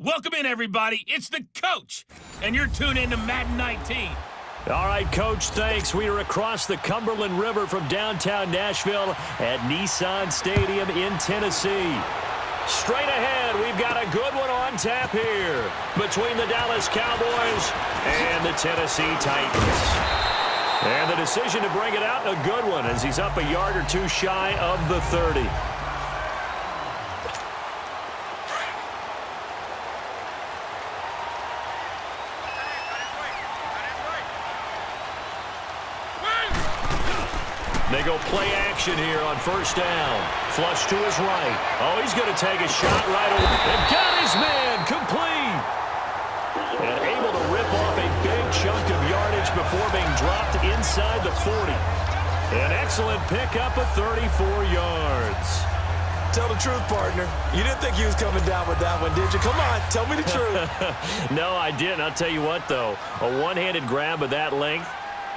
Welcome in, everybody. It's the coach, and you're tuned in to Madden 19. All right, Coach, thanks. We are across the Cumberland River from downtown Nashville at Nissan Stadium in Tennessee. Straight ahead, we've got a good one on tap here between the Dallas Cowboys and the Tennessee Titans. And the decision to bring it out, a good one, as he's up a yard or two shy of the 30. They go play action here on first down. Flush to his right. Oh, he's going to take a shot right over. And got his man complete. And able to rip off a big chunk of yardage before being dropped inside the 40. An excellent pickup of 34 yards. Tell the truth, partner. You didn't think he was coming down with that one, did you? Come on, tell me the truth. No, I didn't. I'll tell you what, though. A one-handed grab of that length.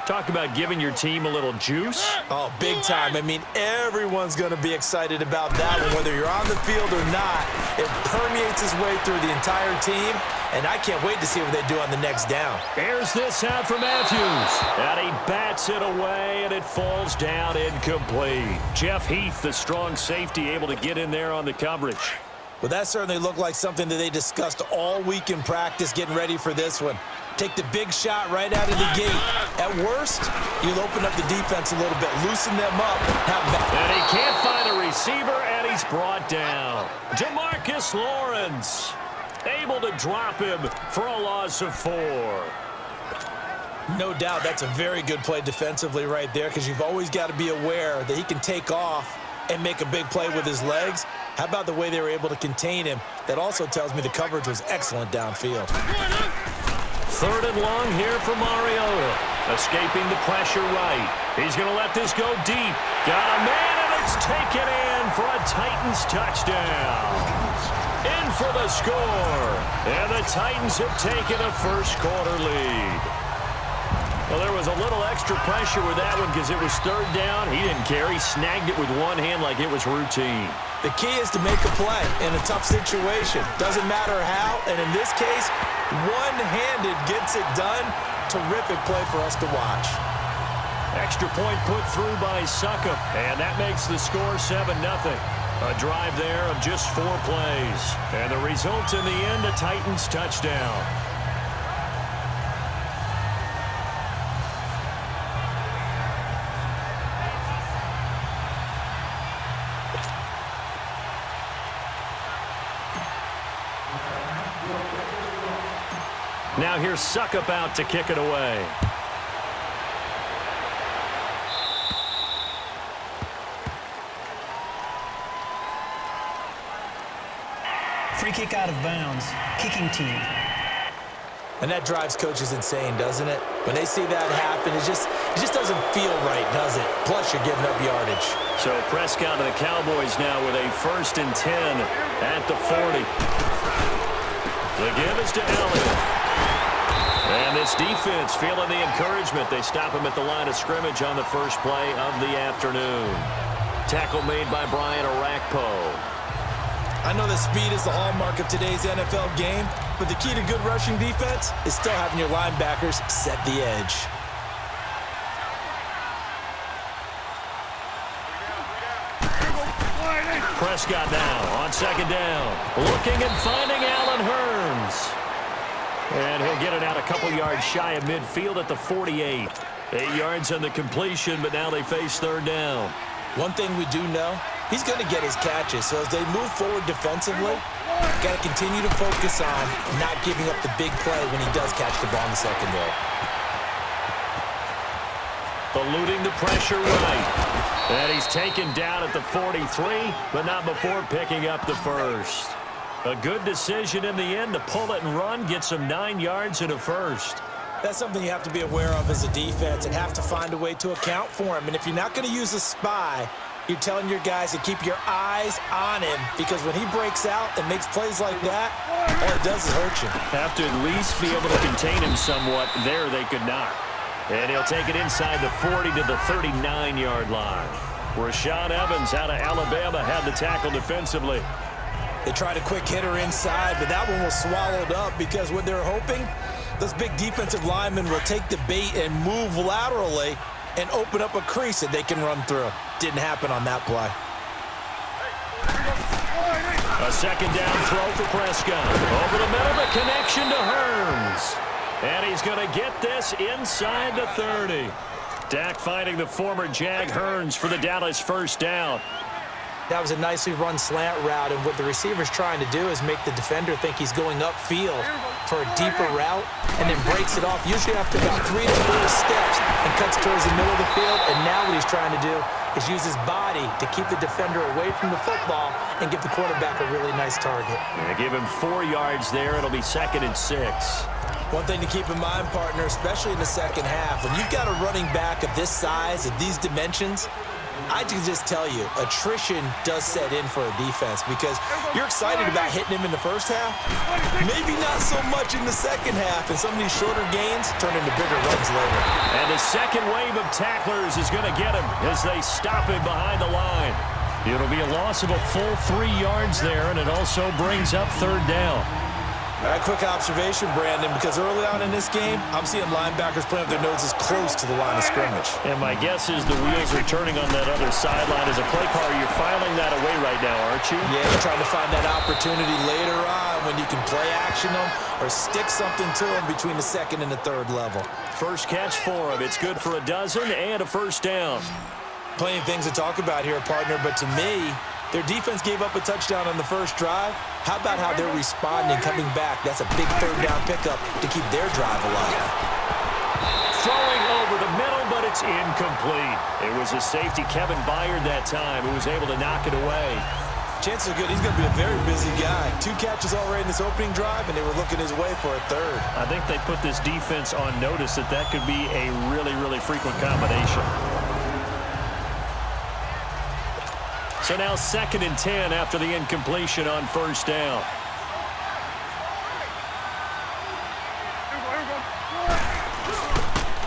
Talk about giving your team a little juice. Oh, big time. I mean, everyone's going to be excited about that one, whether you're on the field or not. It permeates its way through the entire team, and I can't wait to see what they do on the next down. Here's this out for Matthews. And he bats it away, and it falls down incomplete. Jeff Heath, the strong safety, able to get in there on the coverage. Well, that certainly looked like something that they discussed all week in practice getting ready for this one. Take the big shot right out of the gate. At worst, you'll open up the defense a little bit, loosen them up. And he can't find a receiver, and he's brought down. Demarcus Lawrence able to drop him for a loss of 4. No doubt that's a very good play defensively right there, because you've always got to be aware that he can take off and make a big play with his legs. How about the way they were able to contain him? That also tells me the coverage was excellent downfield. 3rd and long here for Mariota. Escaping the pressure right. He's going to let this go deep. Got a man, and it's taken in for a Titans touchdown. In for the score. And the Titans have taken a first-quarter lead. Well, there was a little extra pressure with that one because it was 3rd down. He didn't care. He snagged it with one hand like it was routine. The key is to make a play in a tough situation. Doesn't matter how, and in this case, one-handed gets it done. Terrific play for us to watch. Extra point put through by Succop, and that makes the score 7-0. A drive there of just 4 plays. And the result in the end, a Titans touchdown. Now here's Succop out to kick it away. Free kick out of bounds. Kicking team. And that drives coaches insane, doesn't it? When they see that happen, it just doesn't feel right, does it? Plus, you're giving up yardage. So Prescott and the Cowboys now with a 1st and 10 at the 40. The give is to Elliott. And this defense feeling the encouragement. They stop him at the line of scrimmage on the first play of the afternoon. Tackle made by Brian Orakpo. I know that speed is the hallmark of today's NFL game, but the key to good rushing defense is still having your linebackers set the edge. Prescott now on 2nd down. Looking and finding Allen Hurns. And he'll get it out a couple yards shy of midfield at the 48. 8 yards on the completion, but now they face 3rd down. One thing we do know, he's going to get his catches. So as they move forward defensively, got to continue to focus on not giving up the big play when he does catch the ball in the secondary. Eluding the pressure right. And he's taken down at the 43, but not before picking up the 1st. A good decision in the end to pull it and run, get some 9 yards and a 1st. That's something you have to be aware of as a defense and have to find a way to account for him. And if you're not going to use a spy, you're telling your guys to keep your eyes on him, because when he breaks out and makes plays like that, all it does is hurt you. Have to at least be able to contain him somewhat. There they could not. And he'll take it inside the 40 to the 39-yard line. Rashaan Evans out of Alabama had the tackle defensively. They tried a quick hitter inside, but that one was swallowed up because what they're hoping, those big defensive linemen will take the bait and move laterally and open up a crease that they can run through. Didn't happen on that play. A second down throw for Prescott. Over the middle, the connection to Hearns. And he's going to get this inside the 30. Dak finding the former Jag Hearns for the Dallas first down. That was a nicely run slant route, and what the receiver's trying to do is make the defender think he's going upfield for a deeper route and then breaks it off, usually after about 3 to 4 steps, and cuts towards the middle of the field. And now what he's trying to do is use his body to keep the defender away from the football and give the quarterback a really nice target. Yeah, give him 4 yards there. It'll be 2nd and 6. One thing to keep in mind, partner, especially in the second half, when you've got a running back of this size, of these dimensions, I can just tell you, attrition does set in for a defense because you're excited about hitting him in the first half. Maybe not so much in the second half, and some of these shorter gains turn into bigger runs later. And the second wave of tacklers is going to get him as they stop him behind the line. It'll be a loss of a full 3 yards there, and it also brings up 3rd down. All right, quick observation, Brandon, because early on in this game, I'm seeing linebackers playing with their noses close to the line of scrimmage. And my guess is the wheels are turning on that other sideline. As a play caller, you're filing that away right now, aren't you? Yeah, you're trying to find that opportunity later on when you can play action them or stick something to them between the 2nd and the 3rd level. First catch for him. It's good for a dozen and a first down. Plenty of things to talk about here, partner, but to me, their defense gave up a touchdown on the first drive. How about how they're responding, coming back? That's a big 3rd down pickup to keep their drive alive. Throwing over the middle, but it's incomplete. It was a safety, Kevin Byard, that time, who was able to knock it away. Chances are good he's going to be a very busy guy. 2 catches already in this opening drive, and they were looking his way for a 3rd. I think they put this defense on notice that could be a really, really frequent combination. So now 2nd and 10 after the incompletion on first down.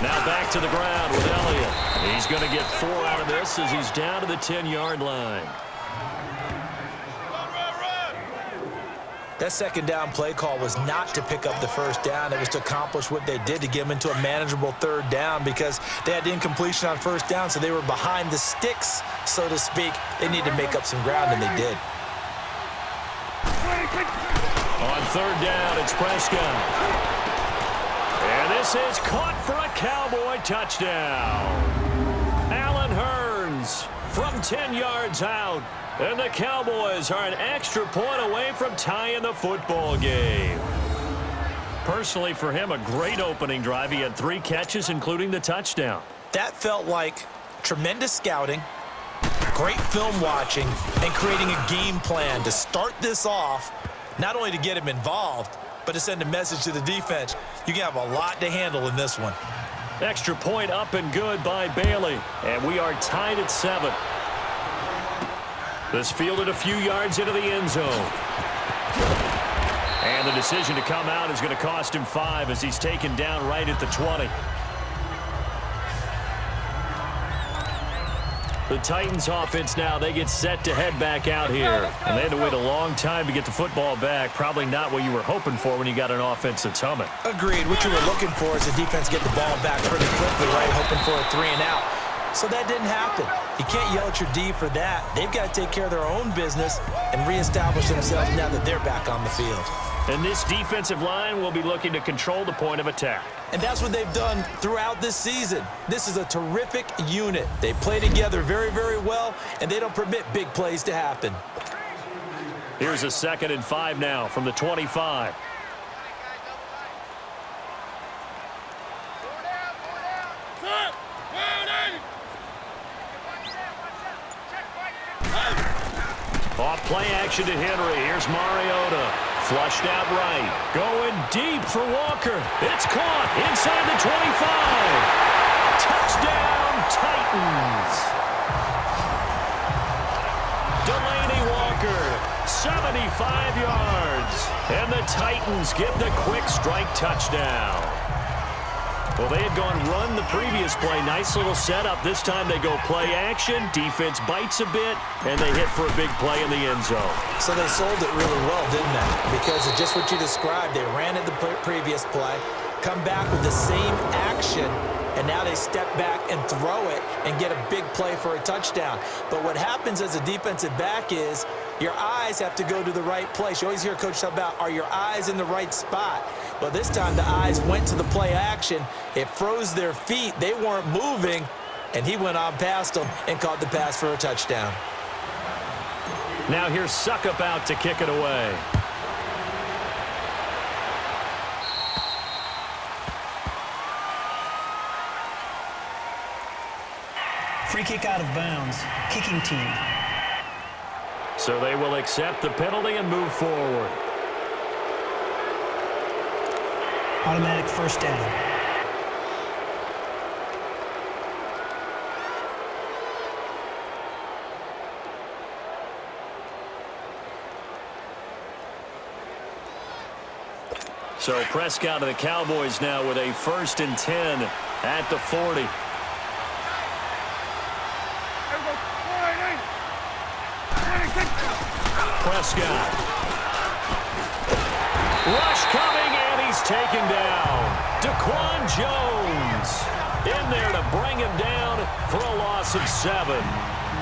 Now back to the ground with Elliott. He's going to get 4 out of this as he's down to the 10-yard line. That 2nd down play call was not to pick up the first down. It was to accomplish what they did to get them into a manageable 3rd down because they had the incompletion on first down, so they were behind the sticks, so to speak. They needed to make up some ground, and they did. On 3rd down, it's Prescott. And this is caught for a Cowboy touchdown. Allen Hearns from 10 yards out. And the Cowboys are an extra point away from tying the football game. Personally, for him, a great opening drive. He had 3 catches, including the touchdown. That felt like tremendous scouting, great film watching, and creating a game plan to start this off, not only to get him involved, but to send a message to the defense. You can have a lot to handle in this one. Extra point up and good by Bailey. And we are tied at 7. This fielded a few yards into the end zone. And the decision to come out is going to cost him 5 as he's taken down right at the 20. The Titans offense now, they get set to head back out here. And they had to wait a long time to get the football back. Probably not what you were hoping for when you got an offense that's humming. Agreed. What you were looking for is the defense get the ball back pretty quickly, right? Hoping for a 3 and out. So that didn't happen. You can't yell at your D for that. They've got to take care of their own business and reestablish themselves now that they're back on the field. And this defensive line will be looking to control the point of attack. And that's what they've done throughout this season. This is a terrific unit. They play together very, very well, and they don't permit big plays to happen. Here's a 2nd and 5 now from the 25. Off play action to Henry. Here's Mariota. Flushed out right. Going deep for Walker. It's caught inside the 25. Touchdown, Titans. Delaney Walker, 75 yards. And the Titans get the quick strike touchdown. Well, they had gone run the previous play. Nice little setup. This time they go play action. Defense bites a bit, and they hit for a big play in the end zone. So they sold it really well, didn't they? Because of just what you described. They ran it the previous play, come back with the same action, and now they step back and throw it and get a big play for a touchdown. But what happens as a defensive back is your eyes have to go to the right place. You always hear Coach talk about, are your eyes in the right spot? Well, this time the eyes went to the play action. It froze their feet. They weren't moving, and he went on past them and caught the pass for a touchdown. Now here's Suckup out to kick it away. Free kick out of bounds. Kicking team. So they will accept the penalty and move forward. Automatic first down. So Prescott of the Cowboys now with a 1st and 10 at the 40. Prescott. Rush coming, and he's taken down. Daquan Jones in there to bring him down for a loss of 7.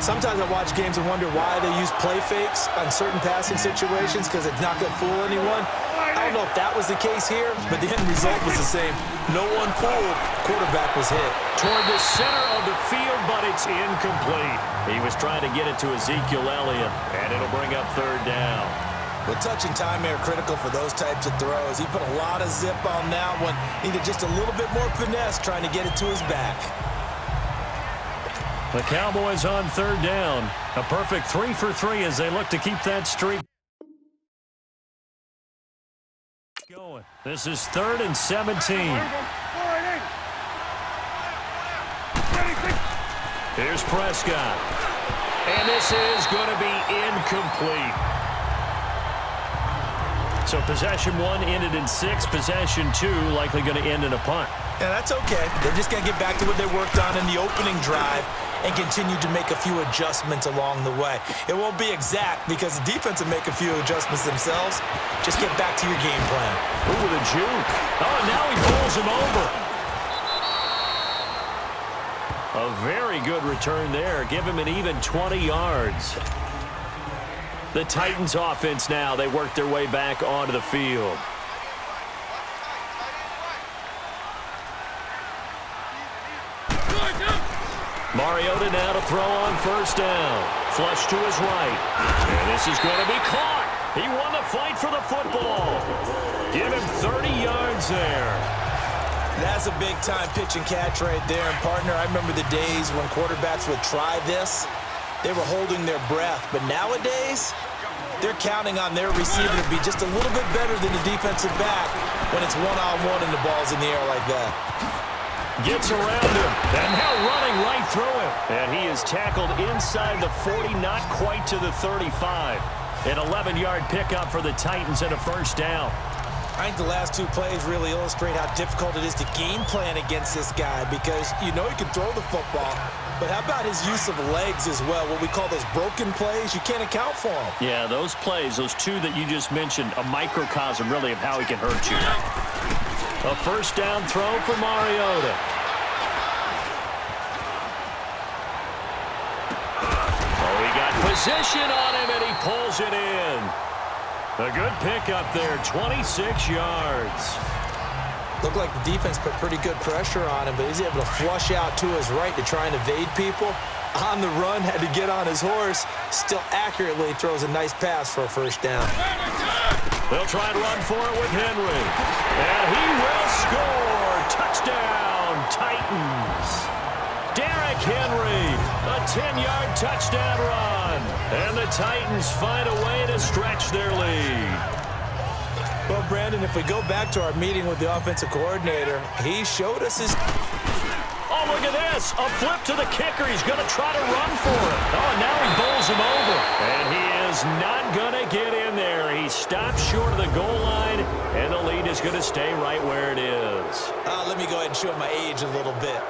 Sometimes I watch games and wonder why they use play fakes on certain passing situations, because it's not going to fool anyone. I don't know if that was the case here, but the end result was the same. No one fooled. Quarterback was hit. Toward the center of the field, but it's incomplete. He was trying to get it to Ezekiel Elliott, and it'll bring up 3rd down. Well, touch and time are critical for those types of throws. He put a lot of zip on that one. Needed just a little bit more finesse trying to get it to his back. The Cowboys on 3rd down. A perfect 3 for 3 as they look to keep that streak going. This is 3rd and 17. Here's Prescott. And this is going to be incomplete. So possession 1 ended in 6. Possession 2 likely going to end in a punt. Yeah, that's okay. They're just going to get back to what they worked on in the opening drive and continue to make a few adjustments along the way. It won't be exact because the defense will make a few adjustments themselves. Just get back to your game plan. Ooh, with a juke. Oh, and now he pulls him over. A very good return there. Give him an even 20 yards. The Titans offense now. They work their way back onto the field. Mariota now to throw on 1st down. Flush to his right. And this is going to be caught. He won the fight for the football. Give him 30 yards there. That's a big-time pitch and catch right there. And, partner, I remember the days when quarterbacks would try this. They were holding their breath. But nowadays, they're counting on their receiver to be just a little bit better than the defensive back when it's one-on-one and the ball's in the air like that. Gets around him, and now running right through him. And he is tackled inside the 40, not quite to the 35. An 11-yard pickup for the Titans and a 1st down. I think the last 2 plays really illustrate how difficult it is to game plan against this guy because you know he can throw the football, but how about his use of legs as well? What we call those broken plays, you can't account for them. Yeah, those plays, those 2 that you just mentioned, a microcosm really of how he can hurt you. A 1st down throw for Mariota. Oh, he got position on him, and he pulls it in. A good pickup there, 26 yards. Looked like the defense put pretty good pressure on him, but he's able to flush out to his right to try and evade people. On the run, had to get on his horse. Still accurately throws a nice pass for a 1st down. They'll try and run for it with Henry. And he will score. Touchdown, Titans. Derrick Henry, a 10-yard touchdown run. And the Titans find a way to stretch their lead. Well, Brandon, if we go back to our meeting with the offensive coordinator, he showed us his... Oh, look at this. A flip to the kicker. He's going to try to run for it. Oh, now he bowls him over. And he is not going to get in there. He He stops short of the goal line, and the lead is going to stay right where it is. Let me go ahead and show my age a little bit.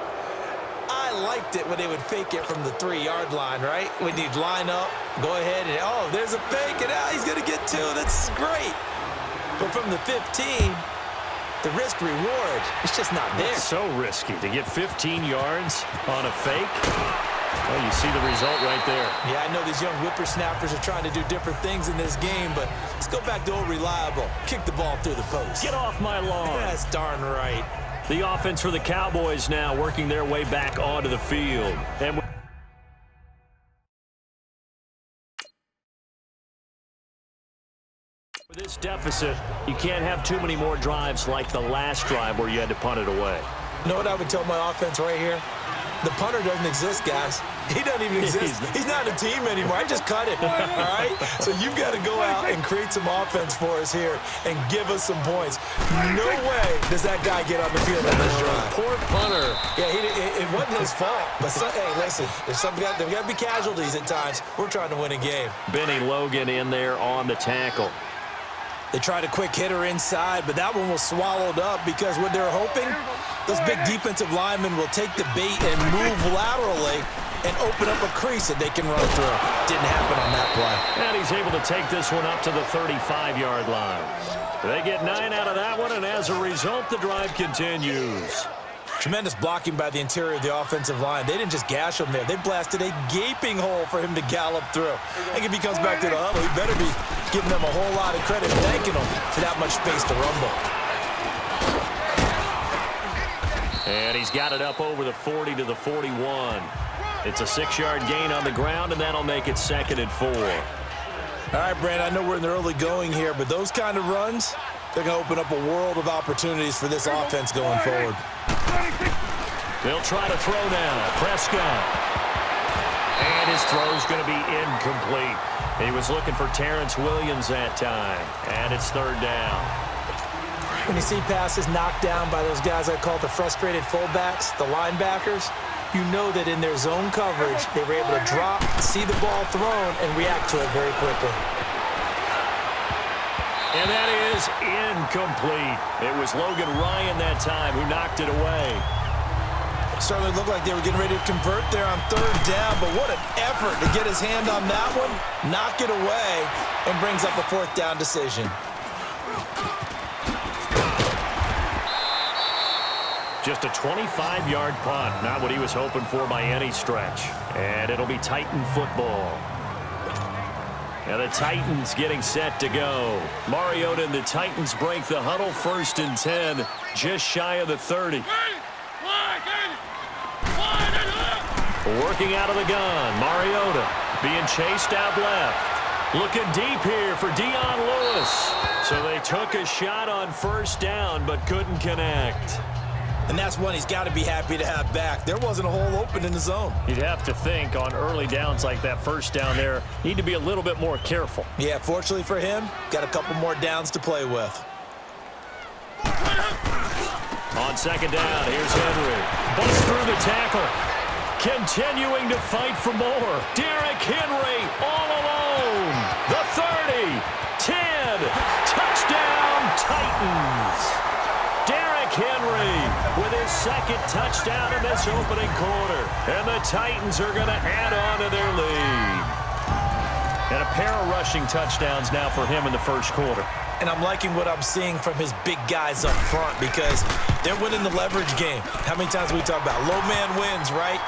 I liked it when they would fake it from the 3-yard line, right? When you'd line up, go ahead, and oh, there's a fake, and now he's going to get 2. That's great. But from the 15, the risk-reward, it's just not there. It's so risky to get 15 yards on a fake. Well, you see the result right there. Yeah, I know these young whippersnappers are trying to do different things in this game, but let's go back to old reliable. Kick the ball through the post. Get off my lawn. That's darn right. The offense for the Cowboys now working their way back onto the field. And with this deficit, you can't have too many more drives like the last drive where you had to punt it away. You know what I would tell my offense right here? The punter doesn't exist, guys. He doesn't even exist. He's not a team anymore. I just cut him, all right? So you've got to go out and create some offense for us here and give us some points. No way does that guy get on the field on this drive. Poor punter. Yeah, it wasn't his fault. But, hey, listen, there's got to be casualties at times. We're trying to win a game. Benny Logan in there on the tackle. They tried a quick hitter inside, but that one was swallowed up because what they're hoping, those big defensive linemen will take the bait and move laterally and open up a crease that they can run through. Didn't happen on that play. And he's able to take this one up to the 35-yard line. They get 9 out of that one, and as a result, the drive continues. Tremendous blocking by the interior of the offensive line. They didn't just gash him there. They blasted a gaping hole for him to gallop through. I think if he comes back to the huddle, he better be giving them a whole lot of credit, thanking them for that much space to rumble. And he's got it up over the 40 to the 41. It's a 6-yard gain on the ground, and that'll make it 2nd and 4. All right, Brand, I know we're in the early going here, but those kind of runs, they're going to open up a world of opportunities for this offense going forward. They'll try to throw now. Prescott. And his throw's going to be incomplete. He was looking for Terrence Williams that time. And it's 3rd down. When you see passes knocked down by those guys I call the frustrated fullbacks, the linebackers, you know that in their zone coverage, they were able to drop, see the ball thrown, and react to it very quickly. And that is incomplete. It was Logan Ryan that time who knocked it away. Certainly looked like they were getting ready to convert there on 3rd down, but what an effort to get his hand on that one, knock it away, and brings up a 4th down decision. Just a 25-yard punt, not what he was hoping for by any stretch. And it'll be Titan football. Now the Titans getting set to go. Mariota and the Titans break the huddle, 1st and 10, just shy of the 30. Working out of the gun, Mariota being chased out left. Looking deep here for Dion Lewis. So they took a shot on 1st down but couldn't connect. And that's one he's got to be happy to have back. There wasn't a hole open in the zone. You'd have to think on early downs like that 1st down there, need to be a little bit more careful. Yeah, fortunately for him, got a couple more downs to play with. On 2nd down, here's Henry. Busts through the tackle. Continuing to fight for more. Derrick Henry all alone. The 30, 10, touchdown Titans. Derrick Henry with his 2nd touchdown in this opening quarter. And the Titans are going to add on to their lead. And a pair of rushing touchdowns now for him in the 1st quarter. And I'm liking what I'm seeing from his big guys up front because they're winning the leverage game. How many times we talk about low man wins, right?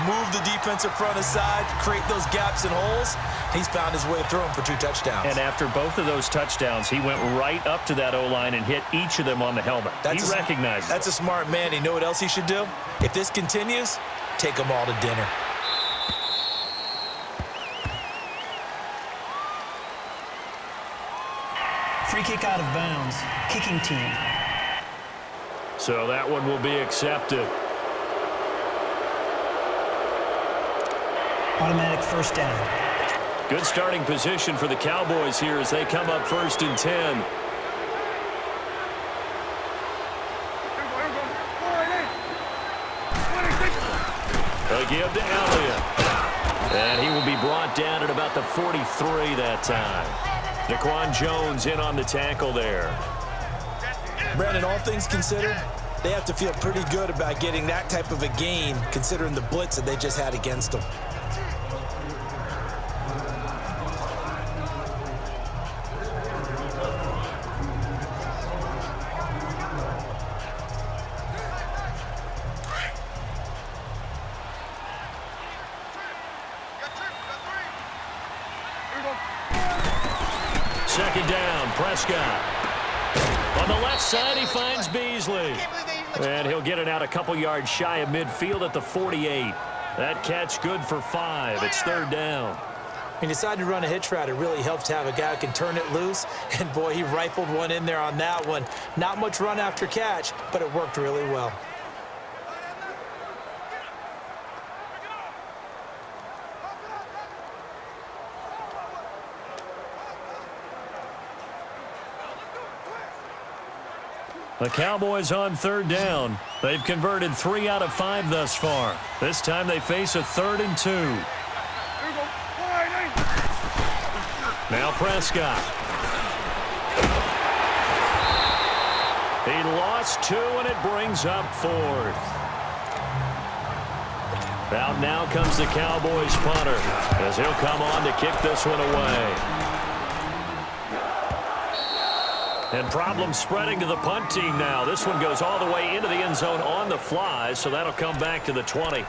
Move the defensive front aside, create those gaps and holes. He's found his way through them for 2 touchdowns. And after both of those touchdowns, he went right up to that O-line and hit each of them on the helmet. He recognized it. That's a smart man. You know what else he should do? If this continues, take them all to dinner. Free kick out of bounds. Kicking team. So that one will be accepted. Automatic 1st down. Good starting position for the Cowboys here as they come up 1st and 10. They give to Elliott. And he will be brought down at about the 43 that time. Daquan Jones in on the tackle there. Brandon, all things considered, they have to feel pretty good about getting that type of a gain considering the blitz that they just had against them. Second down, Prescott. On the left side, he finds Beasley. And he'll get it out a couple yards shy of midfield at the 48. That catch good for 5. It's third down. When you decide to run a hitch route, it really helps to have a guy who can turn it loose. And, boy, he rifled one in there on that one. Not much run after catch, but it worked really well. The Cowboys on third down. They've converted 3 out of 5 thus far. This time they face a 3rd and 2. Now Prescott. He lost 2, and it brings up 4th. Out now comes the Cowboys punter as he'll come on to kick this one away. And problems spreading to the punt team now. This one goes all the way into the end zone on the fly, so that'll come back to the 20.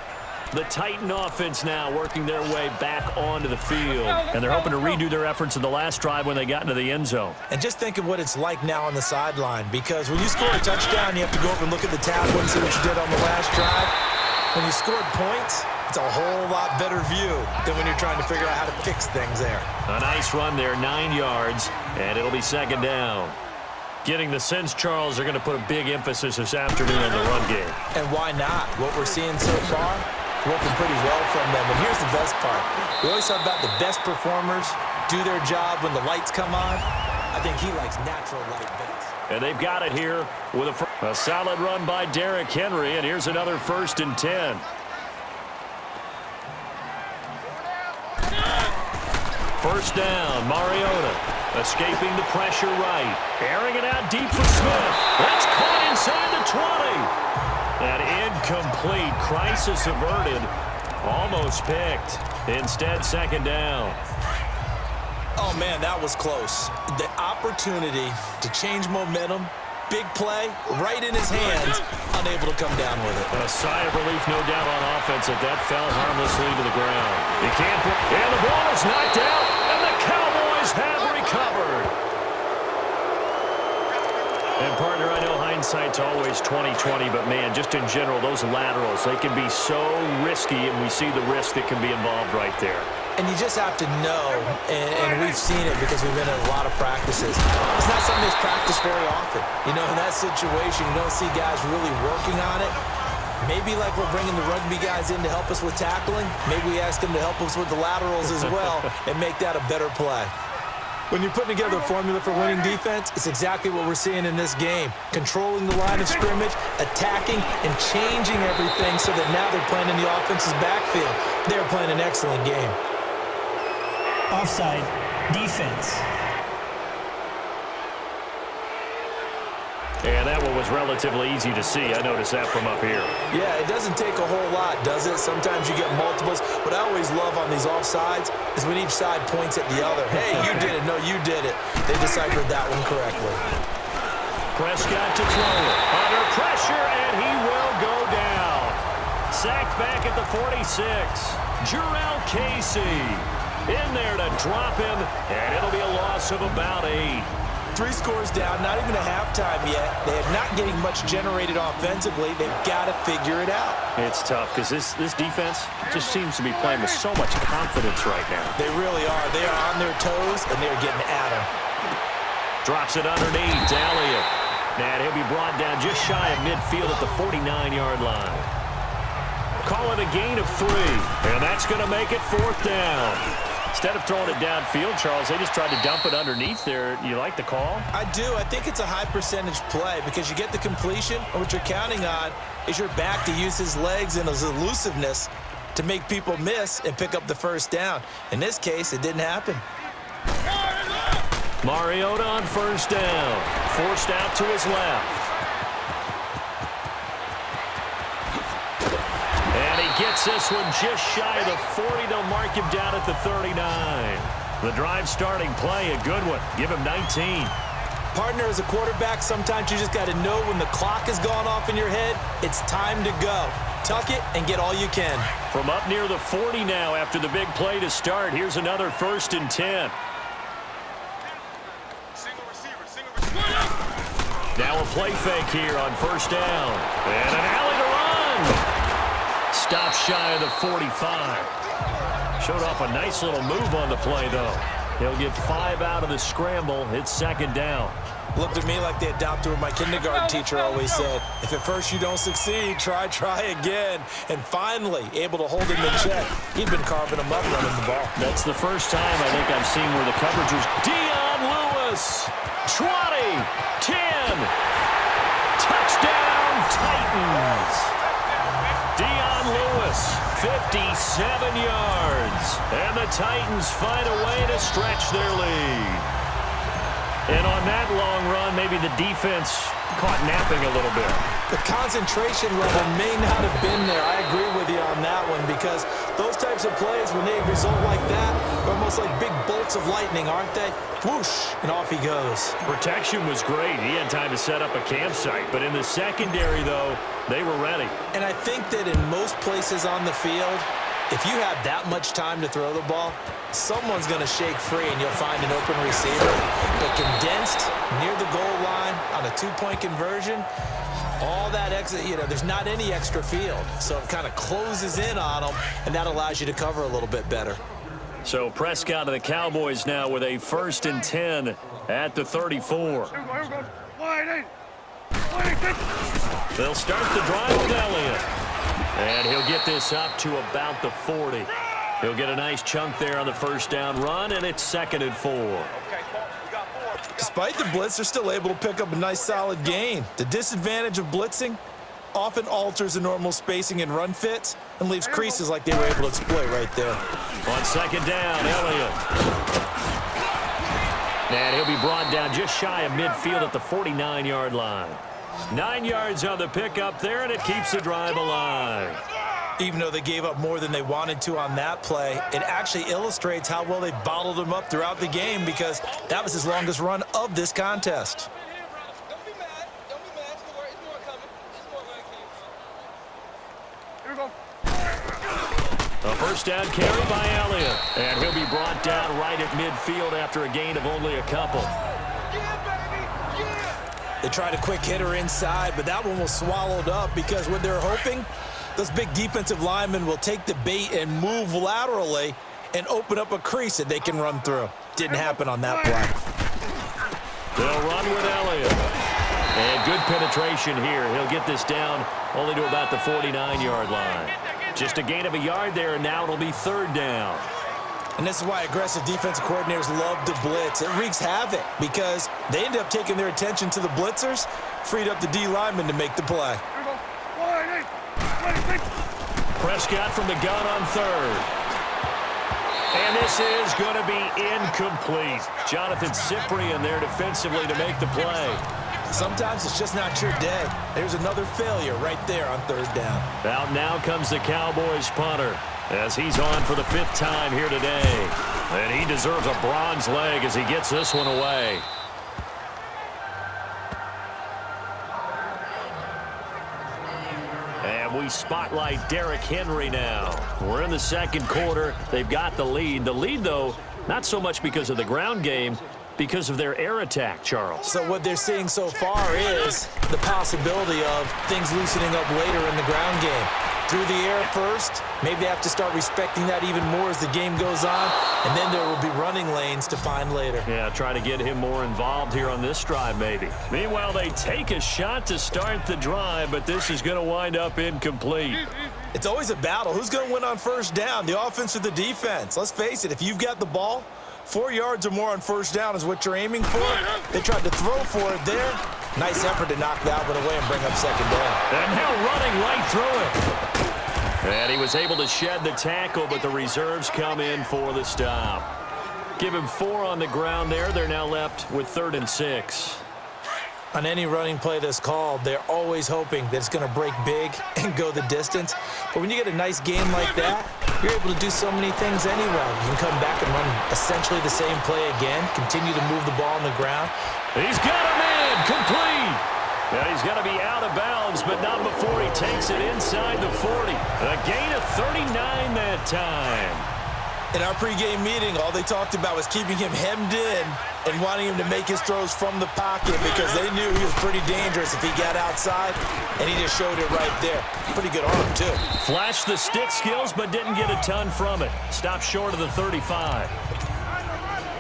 The Titan offense now working their way back onto the field. And they're hoping to redo their efforts in the last drive when they got into the end zone. And just think of what it's like now on the sideline, because when you score a touchdown, you have to go over and look at the tablet and see what you did on the last drive. When you scored points, it's a whole lot better view than when you're trying to figure out how to fix things there. A nice run there, 9 yards, and it'll be second down. Getting the sense, Charles, are going to put a big emphasis this afternoon on the run game. And why not? What we're seeing so far, working pretty well from them. And here's the best part. We always talk about the best performers do their job when the lights come on. I think he likes natural light best. And they've got it here with a solid run by Derrick Henry, and here's another 1st and 10. First down, Mariota. Escaping the pressure right. Airing it out deep for Smith. That's caught inside the 20. That incomplete. Crisis averted. Almost picked. Instead, second down. Oh, man, that was close. The opportunity to change momentum, big play, right in his hands, unable to come down with it. A sigh of relief, no doubt, on offense that fell harmlessly to the ground. He can't. And the ball is knocked out, and the Cowboys have recovered. And, partner, I know hindsight's always 20/20, but, man, just in general, those laterals, they can be so risky, and we see the risk that can be involved right there. And you just have to know, and we've seen it because we've been in a lot of practices. It's not something that's practiced very often. You know, in that situation, you don't see guys really working on it. Maybe like we're bringing the rugby guys in to help us with tackling, maybe we ask them to help us with the laterals as well and make that a better play. When you're putting together a formula for winning defense, it's exactly what we're seeing in this game. Controlling the line of scrimmage, attacking, and changing everything so that now they're playing in the offense's backfield. They're playing an excellent game. Offside, defense. And that one was relatively easy to see. I noticed that from up here. Yeah, it doesn't take a whole lot, does it? Sometimes you get multiples. What I always love on these offsides is when each side points at the other. Hey, you did it. No, you did it. They deciphered that one correctly. Prescott to throw it. Under pressure, and he will go down. Sacked back at the 46. Jarrell Casey in there to drop him, and it'll be a loss of about 8. 3 scores down, not even a halftime yet. They are not getting much generated offensively. They've got to figure it out. It's tough because this defense just seems to be playing with so much confidence right now. They really are. They are on their toes, and they're getting at them. Drops it underneath. Elliott. And he'll be brought down just shy of midfield at the 49-yard line. Call it a gain of 3, and that's going to make it 4th down. Instead of throwing it downfield, Charles, they just tried to dump it underneath there. You like the call? I do. I think it's a high percentage play because you get the completion, and what you're counting on is your back to use his legs and his elusiveness to make people miss and pick up the first down. In this case, it didn't happen. Mariota on first down. Forced out to his left. And he gets this one just shy of the 40. They'll mark him down at the 39. The drive starting play, a good one. Give him 19. Partner, as a quarterback, sometimes you just got to know when the clock has gone off in your head, it's time to go. Tuck it and get all you can. From up near the 40 now after the big play to start, here's another 1st and 10. Now a play fake here on first down. And an alley to run. Stop shy of the 45. Showed off a nice little move on the play, though. He'll get 5 out of the scramble. It's 2nd down. Looked at me like they adopted what my kindergarten teacher always said. If at first you don't succeed, try again. And finally, able to hold him in check. He'd been carving him up running the ball. That's the first time I think I've seen where the coverage was Dion Lewis. 20, 10, touchdown Titans. Dion Lewis, 57 yards. And the Titans find a way to stretch their lead. And on that long run, maybe the defense caught napping a little bit. The concentration level may not have been there. I agree with you on that one because those types of plays, when they result like that, are almost like big bolts of lightning, aren't they? Whoosh, and off he goes. Protection was great. He had time to set up a campsite. But in the secondary, though, they were ready. And I think that in most places on the field, if you have that much time to throw the ball, someone's going to shake free and you'll find an open receiver. But condensed near the goal line on a 2-point conversion, all that extra, there's not any extra field. So it kind of closes in on them, and that allows you to cover a little bit better. So Prescott of the Cowboys now with a 1st and 10 at the 34. They'll start the drive with Elliott. And he'll get this up to about the 40. He'll get a nice chunk there on the first down run, and it's 2nd and 4. Despite the blitz, they're still able to pick up a nice solid gain. The disadvantage of blitzing often alters the normal spacing and run fits and leaves creases like they were able to exploit right there. On 2nd down, Elliott. And he'll be brought down just shy of midfield at the 49-yard line. 9 yards on the pickup there, and it keeps the drive alive. Even though they gave up more than they wanted to on that play, it actually illustrates how well they bottled him up throughout the game because that was his longest run of this contest. Don't be mad. Don't be mad. It's more coming. It's more when it came. Here we go. A first down carry by Elliott. And he'll be brought down right at midfield after a gain of only a couple. They tried a quick hitter inside, but that one was swallowed up because what they're hoping, those big defensive linemen will take the bait and move laterally and open up a crease that they can run through. Didn't happen on that play. They'll run with Elliott. And good penetration here. He'll get this down only to about the 49-yard line. Just a gain of a yard there, and now it'll be 3rd down. And this is why aggressive defensive coordinators love to blitz. It wreaks havoc because they end up taking their attention to the blitzers, freed up the D lineman to make the play. Prescott from the gun on 3rd. And this is going to be incomplete. Jonathan Cyprien there defensively to make the play. Sometimes it's just not your day. There's another failure right there on 3rd down. Out now comes the Cowboys punter as he's on for the 5th time here today. And he deserves a bronze leg as he gets this one away. And we spotlight Derrick Henry now. We're in the 2nd quarter. They've got the lead. The lead, though, not so much because of the ground game, because of their air attack, Charles. So what they're seeing so far is the possibility of things loosening up later in the ground game. Through the air first, maybe they have to start respecting that even more as the game goes on, and then there will be running lanes to find later. Yeah, try to get him more involved here on this drive, maybe. Meanwhile, they take a shot to start the drive, but this is going to wind up incomplete. It's always a battle. Who's going to win on 1st down, the offense or the defense? Let's face it, if you've got the ball, 4 yards or more on 1st down is what you're aiming for. They tried to throw for it there. Nice effort to knock that one away and bring up 2nd down. And now running right through it. And he was able to shed the tackle, but the reserves come in for the stop. Give him 4 on the ground there. They're now left with 3rd and 6. On any running play that's called, they're always hoping that it's going to break big and go the distance. But when you get a nice game like that, you're able to do so many things anyway. You can come back and run essentially the same play again, continue to move the ball on the ground. He's got a man, complete. And he's going to be out of bounds, but not before he takes it inside the 40. A gain of 39 that time. In our pregame meeting, all they talked about was keeping him hemmed in and wanting him to make his throws from the pocket because they knew he was pretty dangerous if he got outside, and he just showed it right there. Pretty good arm, too. Flashed the stick skills, but didn't get a ton from it. Stopped short of the 35.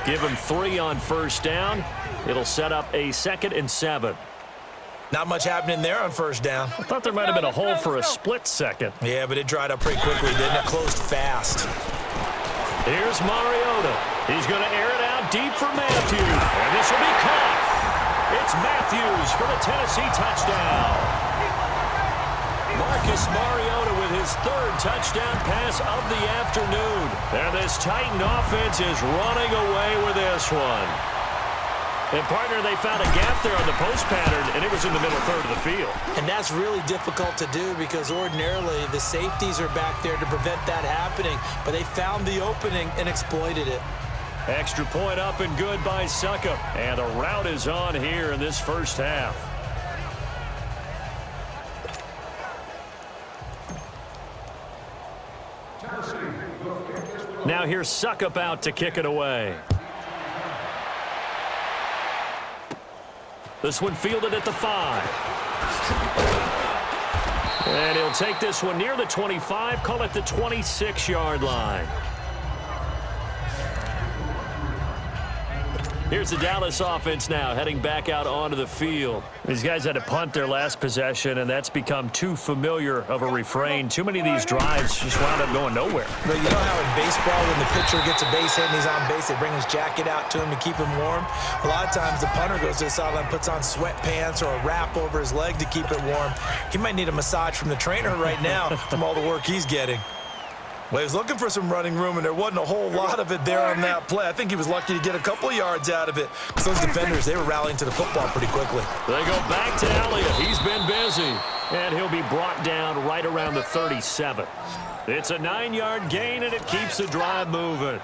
Give him 3 on 1st down. It'll set up a 2nd and 7. Not much happening there on 1st down. I thought there might have been a hole for a split second. Yeah, but it dried up pretty quickly, didn't it? Closed fast. Here's Mariota. He's going to air it out deep for Matthews. And this will be caught. It's Matthews for the Tennessee touchdown. Marcus Mariota with his 3rd touchdown pass of the afternoon. And this Titan offense is running away with this one. And, partner, they found a gap there on the post pattern, and it was in the middle 3rd of the field. And that's really difficult to do because ordinarily the safeties are back there to prevent that happening. But they found the opening and exploited it. Extra point up and good by Succop. And the route is on here in this 1st half. Now here's Succop out to kick it away. This one fielded at the 5. And he'll take this one near the 25, call it the 26-yard line. Here's the Dallas offense now, heading back out onto the field. These guys had to punt their last possession, and that's become too familiar of a refrain. Too many of these drives just wound up going nowhere. But you know how in baseball, when the pitcher gets a base hit and he's on base, they bring his jacket out to him to keep him warm? A lot of times the punter goes to the sideline, puts on sweatpants or a wrap over his leg to keep it warm. He might need a massage from the trainer right now from all the work he's getting. Well, he was looking for some running room, and there wasn't a whole lot of it there on that play. I think he was lucky to get a couple of yards out of it. Because those defenders, they were rallying to the football pretty quickly. They go back to Elliott. He's been busy. And he'll be brought down right around the 37. It's a 9-yard gain, and it keeps the drive moving.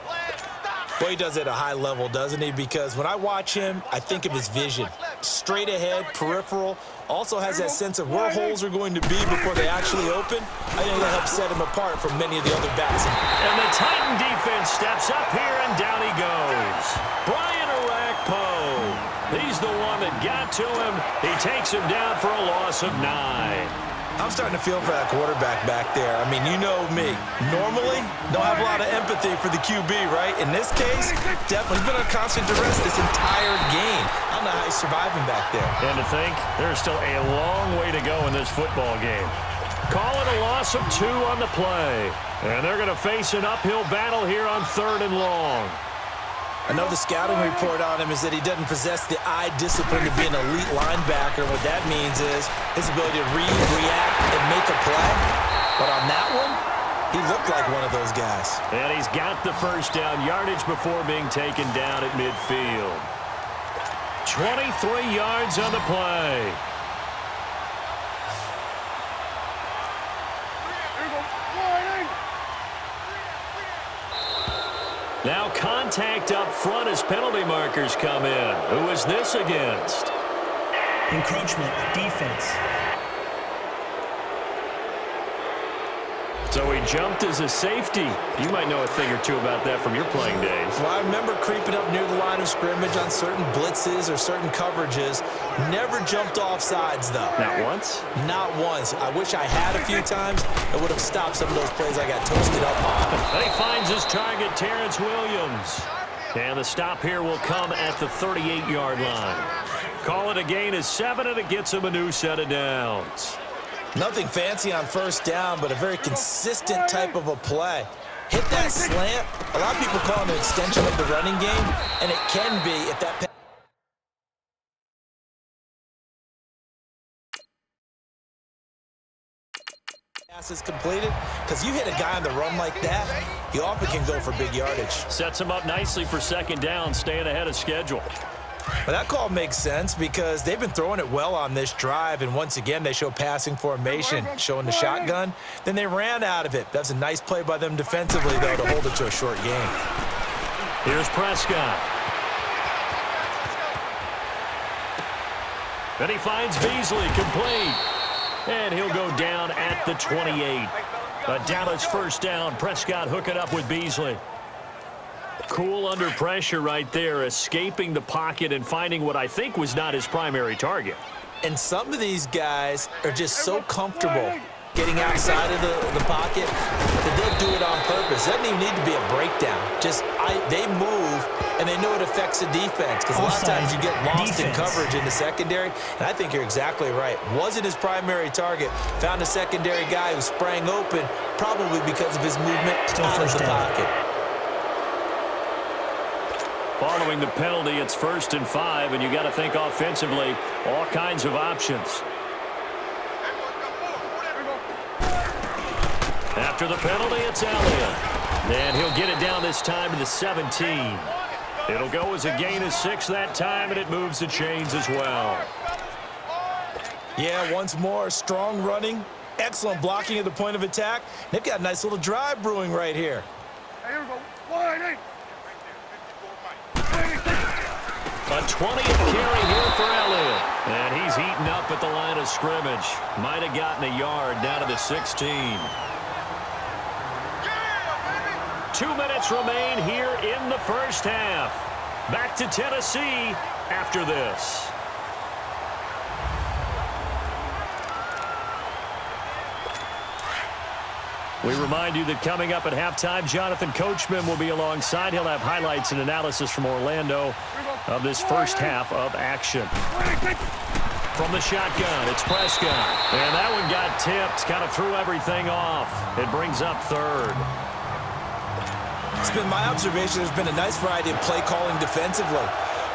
Well, he does it at a high level, doesn't he? Because when I watch him, I think of his vision. Straight ahead, peripheral, also has that sense of where holes are going to be before they actually open. I think that helps set him apart from many of the other backs. And the Titan defense steps up here, and down he goes. Brian Orakpo. He's the one that got to him. He takes him down for a loss of 9. I'm starting to feel for that quarterback back there. I mean, you know me. Normally, don't have a lot of empathy for the QB, right? In this case, definitely been on constant duress this entire game. I don't know how he's surviving back there. And to think, there's still a long way to go in this football game. Call it a loss of 2 on the play. And they're going to face an uphill battle here on 3rd and long. I know the scouting report on him is that he doesn't possess the eye discipline to be an elite linebacker. What that means is his ability to read, react, and make a play. But on that one, he looked like one of those guys. And he's got the 1st down yardage before being taken down at midfield. 23 yards on the play. Now contact up front as penalty markers come in. Who is this against? Encroachment, defense. So he jumped as a safety. You might know a thing or two about that from your playing days. Well, I remember creeping up near the line of scrimmage on certain blitzes or certain coverages. Never jumped off sides, though. Not once? Not once. I wish I had a few times. It would have stopped some of those plays I got toasted up on. He finds his target, Terrence Williams. And the stop here will come at the 38-yard line. Call it a gain of 7, and it gets him a new set of downs. Nothing fancy on 1st down, but a very consistent type of a play. Hit that slant. A lot of people call it an extension of the running game, and it can be if that pass is completed. Because you hit a guy on the run like that, he often can go for big yardage. Sets him up nicely for second down, staying ahead of schedule. But that call makes sense because they've been throwing it well on this drive, and once again, they show passing formation, showing the shotgun. Then they ran out of it. That's a nice play by them defensively, though, to hold it to a short game. Here's Prescott. Then he finds Beasley, complete. And he'll go down at the 28. A Dallas first down. Prescott hooking up with Beasley. Cool under pressure right there, escaping the pocket and finding what I think was not his primary target. And some of these guys are just so comfortable getting outside of the pocket that they'll do it on purpose. It doesn't even need to be a breakdown. They move, and they know it affects the defense because a lot of times you get lost in coverage in the secondary, and I think you're exactly right. Wasn't his primary target. Found a secondary guy who sprang open, probably because of his movement out of the pocket. Following the penalty, it's 1st and 5, and you got to think offensively, all kinds of options. After the penalty, it's Elliott. And he'll get it down this time to the 17. It'll go as a gain of 6 that time, and it moves the chains as well. Yeah, once more, strong running, excellent blocking at the point of attack. They've got a nice little drive brewing right here. Here we go. 1-8. A 20th carry here for Elliott. And he's eaten up at the line of scrimmage. Might have gotten a yard down to the 16. 2 minutes remain here in the first half. Back to Tennessee after this. We remind you that coming up at halftime, Jonathan Coachman will be alongside. He'll have highlights and analysis from Orlando of this first half of action. From the shotgun, it's Prescott. And that one got tipped, kind of threw everything off. It brings up 3rd. It's been my observation there's been a nice variety of play calling defensively.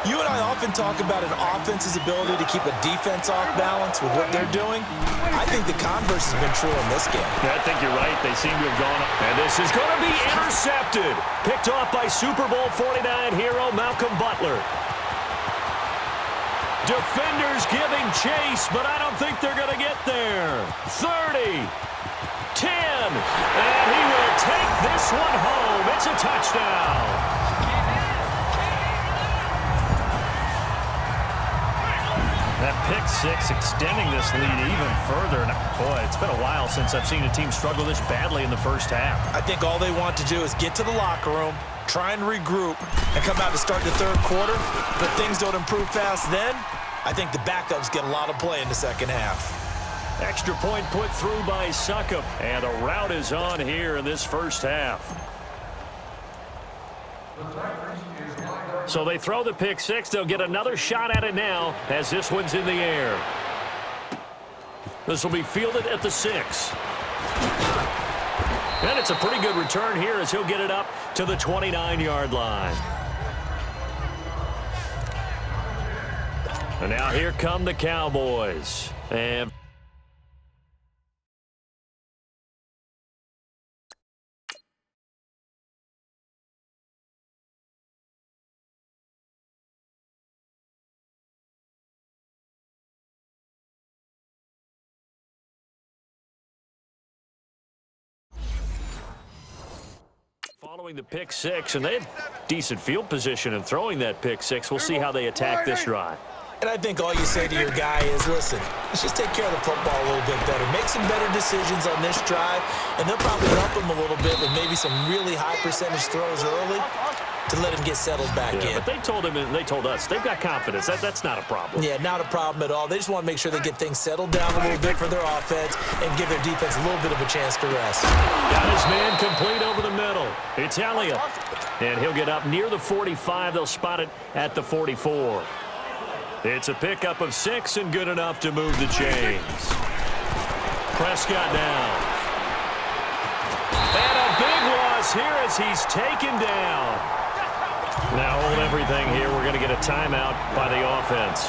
You and I often talk about an offense's ability to keep a defense off balance with what they're doing. I think the converse has been true in this game. I think you're right. They seem to have gone up. And this is going to be intercepted. Picked off by Super Bowl 49 hero Malcolm Butler. Defenders giving chase, but I don't think they're going to get there. 30. 10. And he will take this one home. It's a touchdown. That pick 6 extending this lead even further. And boy, it's been a while since I've seen a team struggle this badly in the first half. I think all they want to do is get to the locker room, try and regroup, and come out to start the third quarter. But things don't improve fast then. I think the backups get a lot of play in the second half. Extra point put through by Succop. And the route is on here in this first half. So they throw the pick 6. They'll get another shot at it now as this one's in the air. This will be fielded at the 6. And it's a pretty good return here as he'll get it up to the 29-yard line. And now here come the Cowboys. And following the pick 6, and they had decent field position in throwing that pick 6. We'll see how they attack this drive. And I think all you say to your guy is, listen, let's just take care of the football a little bit better. Make some better decisions on this drive, and they'll probably help him a little bit with maybe some really high percentage throws early to let him get settled back in. But they told him and they told us they've got confidence. That's not a problem. Yeah, not a problem at all. They just want to make sure they get things settled down a little bit for their offense and give their defense a little bit of a chance to rest. Got his man complete over the middle. It's Elliott. And he'll get up near the 45. They'll spot it at the 44. It's a pickup of 6 and good enough to move the chains. Prescott down. And a big loss here as he's taken down. Now hold everything here. We're going to get a timeout by the offense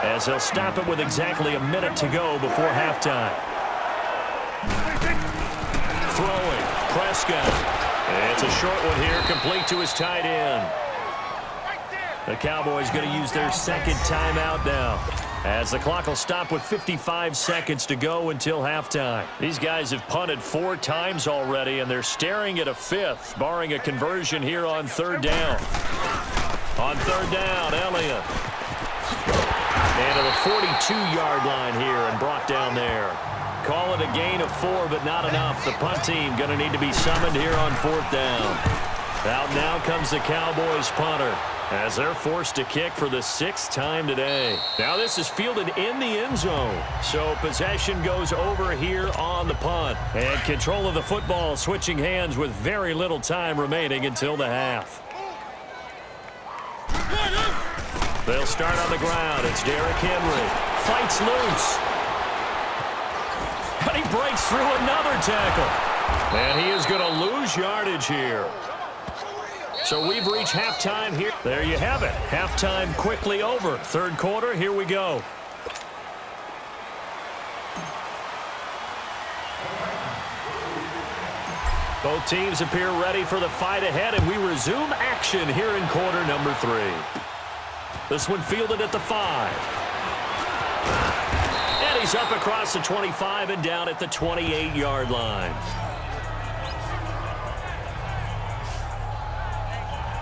as they'll stop it with exactly a minute to go before halftime. Throwing. Prescott. And it's a short one here, complete to his tight end. The Cowboys going to use their second timeout now, as the clock will stop with 55 seconds to go until halftime. These guys have punted 4 times already, and they're staring at a 5th, barring a conversion here on 3rd down. On 3rd down, Elliott. And to the 42-yard line here and brought down there. Call it a gain of 4, but not enough. The punt team going to need to be summoned here on 4th down. Out now comes the Cowboys punter, as they're forced to kick for the 6th time today. Now this is fielded in the end zone, so possession goes over here on the punt. And control of the football switching hands with very little time remaining until the half. They'll start on the ground. It's Derrick Henry. Fights loose. And he breaks through another tackle. And he is going to lose yardage here. So we've reached halftime here. There you have it. Halftime quickly over. 3rd quarter, here we go. Both teams appear ready for the fight ahead, and we resume action here in quarter number 3. This one fielded at the 5. And he's up across the 25 and down at the 28-yard line.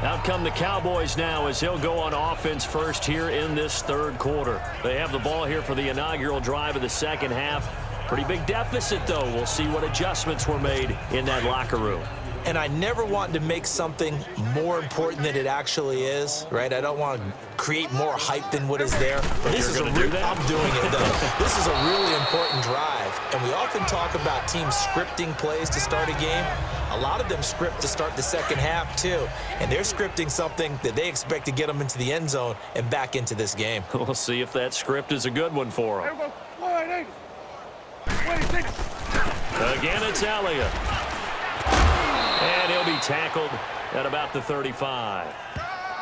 Out come the Cowboys now as he'll go on offense first here in this 3rd quarter. They have the ball here for the inaugural drive of the second half. Pretty big deficit, though. We'll see what adjustments were made in that locker room. And I never want to make something more important than it actually is, right? I don't want to create more hype than what is there. But this is I'm doing it, though. This is a really important drive. And we often talk about teams scripting plays to start a game. A lot of them script to start the second half, too. And they're scripting something that they expect to get them into the end zone and back into this game. We'll see if that script is a good one for them. Wide 80. Again, it's Elliott. And he'll be tackled at about the 35.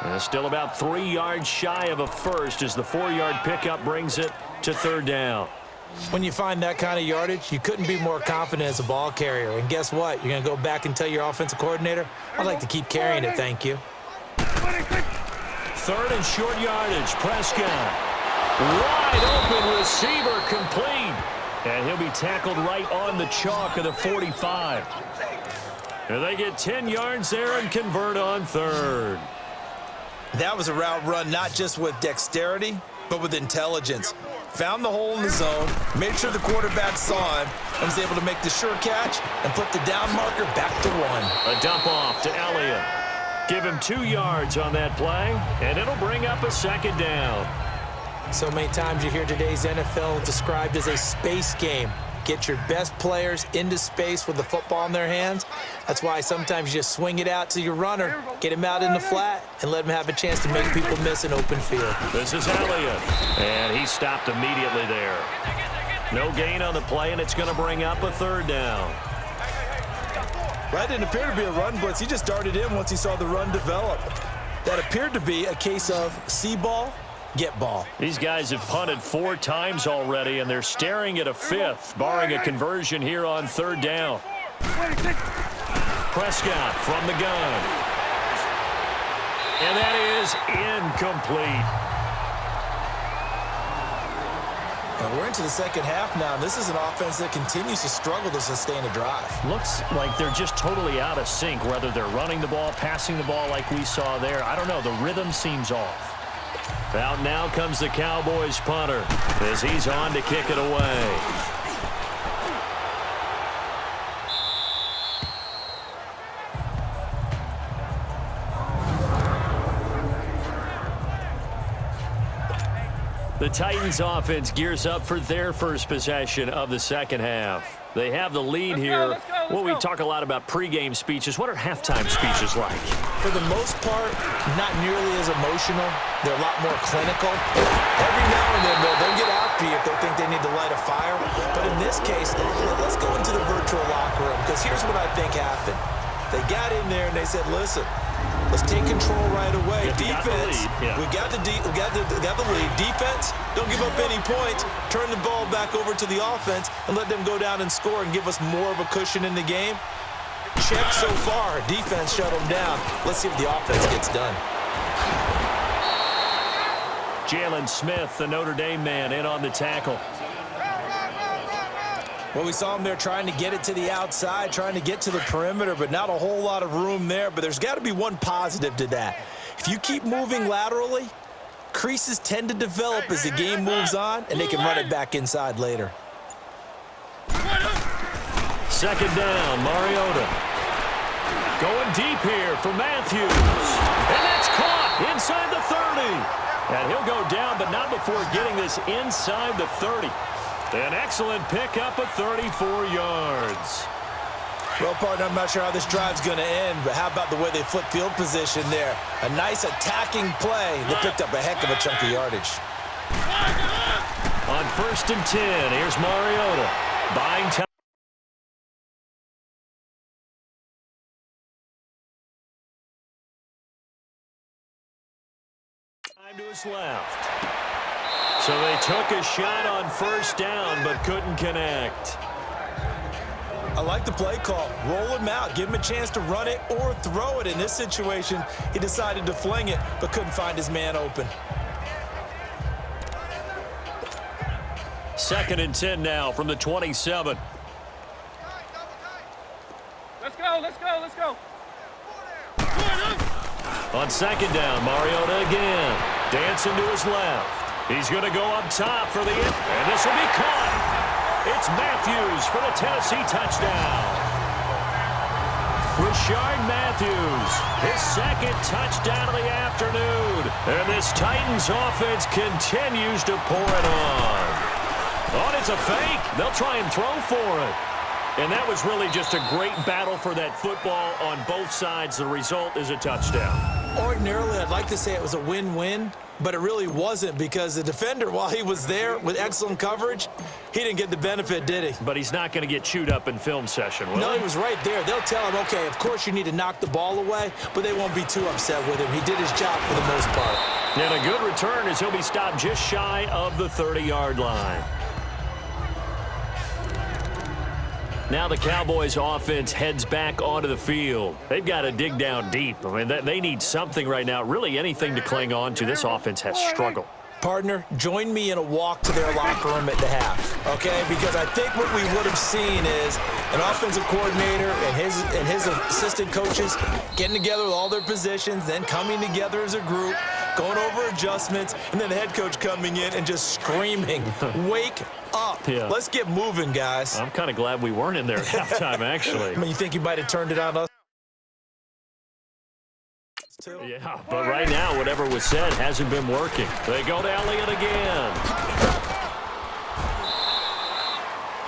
And still about 3 yards shy of a first as the 4-yard pickup brings it to 3rd down. When you find that kind of yardage, you couldn't be more confident as a ball carrier. And guess what? You're going to go back and tell your offensive coordinator, I'd like to keep carrying it, thank you. 3rd and short yardage. Prescott. Wide open receiver complete. And he'll be tackled right on the chalk of the 45. And they get 10 yards there and convert on 3rd. That was a route run not just with dexterity, but with intelligence. Found the hole in the zone, made sure the quarterback saw him, and was able to make the sure catch and put the down marker back to 1. A dump off to Elliott. Give him 2 yards on that play, and it'll bring up a 2nd down. So many times you hear today's NFL described as a space game. Get your best players into space with the football in their hands. That's why sometimes you just swing it out to your runner, get him out in the flat, and let him have a chance to make people miss an open field. This is Elliott, and he stopped immediately there. No gain on the play, and it's going to bring up a 3rd down. That didn't appear to be a run blitz. He just darted in once he saw the run develop. That appeared to be a case of see ball, get ball. These guys have punted 4 times already, and they're staring at a 5th, barring a conversion here on 3rd down. Prescott from the gun. And that is incomplete. And we're into the second half now, and this is an offense that continues to struggle to sustain a drive. Looks like they're just totally out of sync, whether they're running the ball, passing the ball like we saw there. I don't know. The rhythm seems off. Out now comes the Cowboys punter as he's on to kick it away. The Titans offense gears up for their first possession of the second half. They have the lead here. Well, we talk a lot about pregame speeches. What are halftime speeches like? For the most part, not nearly as emotional. They're a lot more clinical. Every now and then, they'll get after you if they think they need to light a fire. But in this case, let's go into the virtual locker room, because here's what I think happened. They got in there and they said, listen, let's take control right away. Defense, we got the lead. Defense, don't give up any points. Turn the ball back over to the offense and let them go down and score and give us more of a cushion in the game. Check so far. Defense shut him down. Let's see if the offense gets done. Jalen Smith, the Notre Dame man, in on the tackle. Well, we saw him there trying to get it to the outside, trying to get to the perimeter, but not a whole lot of room there. But there's got to be one positive to that. If you keep moving laterally, creases tend to develop as the game moves on, and they can run it back inside later. Second down, Mariota. Going deep here for Matthews. And that's caught inside the 30. And he'll go down, but not before getting this inside the 30. An excellent pickup of 34 yards. Well, partner, I'm not sure how this drive's going to end, but how about the way they flip field position there? A nice attacking play. They picked up a heck of a chunk of yardage. On 1st and 10, here's Mariota. Buying time. To his left. So they took a shot on 1st down, but couldn't connect. I like the play call. Roll him out. Give him a chance to run it or throw it. In this situation, he decided to fling it, but couldn't find his man open. 2nd and 10 now from the 27. Let's go, let's go, let's go. On 2nd down, Mariota again. Dancing to his left. He's going to go up top for the end, and this will be caught. It's Matthews for the Tennessee touchdown. Rashard Matthews, his 2nd touchdown of the afternoon. And this Titans offense continues to pour it on. Oh, it's a fake. They'll try and throw for it. And that was really just a great battle for that football on both sides. The result is a touchdown. Ordinarily, I'd like to say it was a win-win, but it really wasn't because the defender, while he was there with excellent coverage, he didn't get the benefit, did he? But he's not going to get chewed up in film session, will No, he? he was right there. They'll tell him, okay, of course you need to knock the ball away, but they won't be too upset with him. He did his job for the most part. And a good return as he'll be stopped just shy of the 30-yard line. Now the Cowboys offense heads back onto the field. They've got to dig down deep. I mean, they need something right now, really anything to cling on to. This offense has struggled. Partner, join me in a walk to their locker room at the half, okay? Because I think what we would have seen is an offensive coordinator and his assistant coaches getting together with all their positions, then coming together as a group, going over adjustments, and then the head coach coming in and just screaming, wake up. Yeah. Let's get moving, guys. I'm kind of glad we weren't in there at halftime, actually. I mean, you think you might have turned it on us? Yeah, but right now, whatever was said hasn't been working. They go to Elliott again.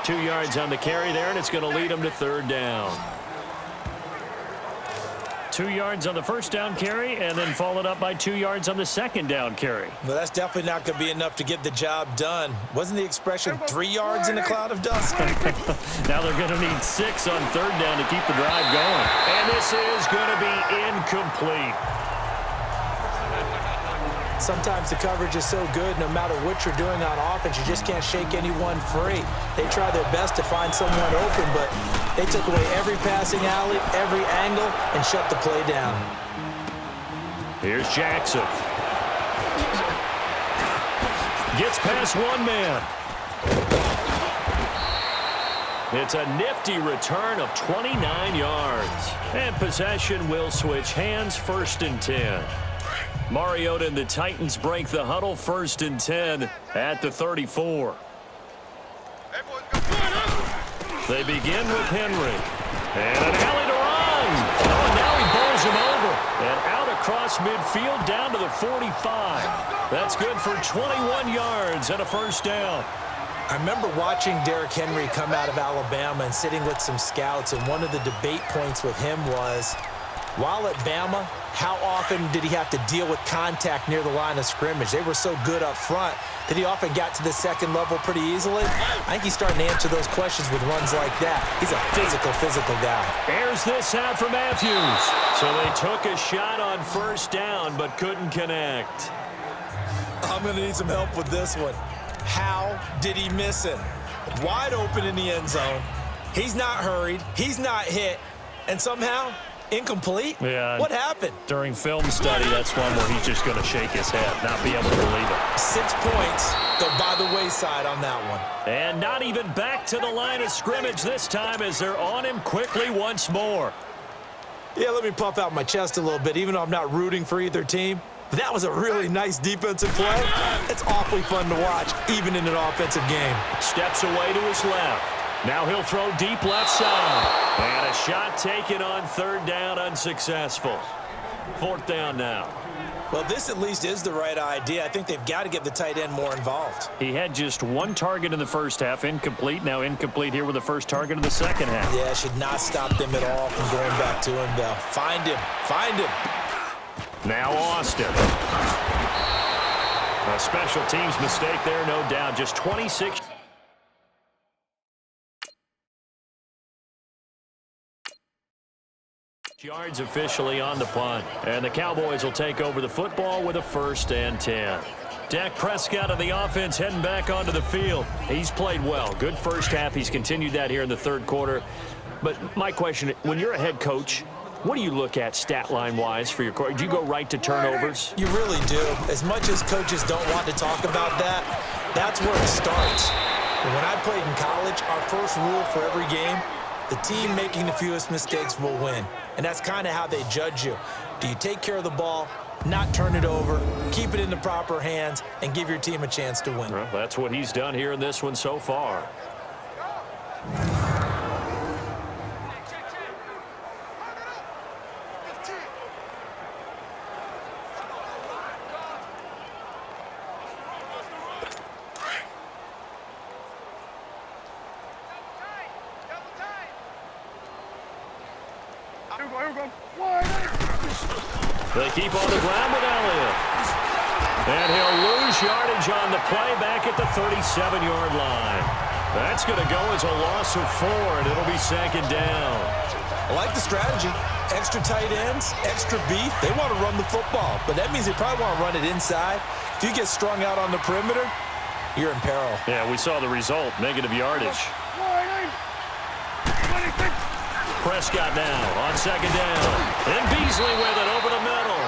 2 yards on the carry there, and it's going to lead them to 3rd down. 2 yards on the 1st down carry, and then followed up by 2 yards on the 2nd down carry. Well, that's definitely not going to be enough to get the job done. Wasn't the expression 3 yards in a cloud of dust? Now they're going to need 6 on 3rd down to keep the drive going. And this is going to be incomplete. Sometimes the coverage is so good, no matter what you're doing on offense, you just can't shake anyone free. They try their best to find someone open, but they took away every passing alley, every angle, and shut the play down. Here's Jackson. Gets past one man. It's a nifty return of 29 yards. And possession will switch hands, 1st and 10. Mariota and the Titans break the huddle, 1st and 10 at the 34. They begin with Henry. And an alley to run. Oh, and now he bowls him over. And out across midfield down to the 45. That's good for 21 yards and a 1st down. I remember watching Derrick Henry come out of Alabama and sitting with some scouts, and one of the debate points with him was, while at Bama, how often did he have to deal with contact near the line of scrimmage? They were so good up front that he often got to the 2nd level pretty easily. I think he's starting to answer those questions with runs like that. He's a physical guy. Here's this out for Matthews. So they took a shot on 1st down but couldn't connect. I'm going to need some help with this one. How did he miss it? Wide open in the end zone. He's not hurried. He's not hit. And somehow, incomplete? Yeah. What happened? During film study, that's one where he's just going to shake his head, not be able to believe it. 6 points go by the wayside on that one. And not even back to the line of scrimmage this time as they're on him quickly once more. Yeah, let me puff out my chest a little bit, even though I'm not rooting for either team. That was a really nice defensive play. It's awfully fun to watch, even in an offensive game. Steps away to his left. Now he'll throw deep left side. And a shot taken on third down, unsuccessful. Fourth down now. Well, this at least is the right idea. I think they've got to get the tight end more involved. He had just one target in the first half, incomplete. Now incomplete here with the first target of the second half. Yeah, should not stop them at all from going back to him, though. Find him. Find him. Now Austin. A special teams mistake there, no doubt. Just 26 yards officially on the punt. And the Cowboys will take over the football with a 1st and 10. Dak Prescott of the offense heading back onto the field. He's played well. Good first half. He's continued that here in the third quarter. But my question, when you're a head coach, what do you look at stat line-wise for your coach? Do you go right to turnovers? You really do. As much as coaches don't want to talk about that, that's where it starts. When I played in college, our first rule for every game, the team making the fewest mistakes will win. And that's kind of how they judge you. Do you take care of the ball, not turn it over, keep it in the proper hands, and give your team a chance to win? Well, that's what he's done here in this one so far. They keep on the ground with Elliott. And he'll lose yardage on the play back at the 37-yard line. That's going to go as a loss of 4, and it'll be 2nd down. I like the strategy. Extra tight ends, extra beef. They want to run the football, but that means they probably want to run it inside. If you get strung out on the perimeter, you're in peril. Yeah, we saw the result, negative yardage. Prescott now on 2nd down. And Beasley with it over the middle.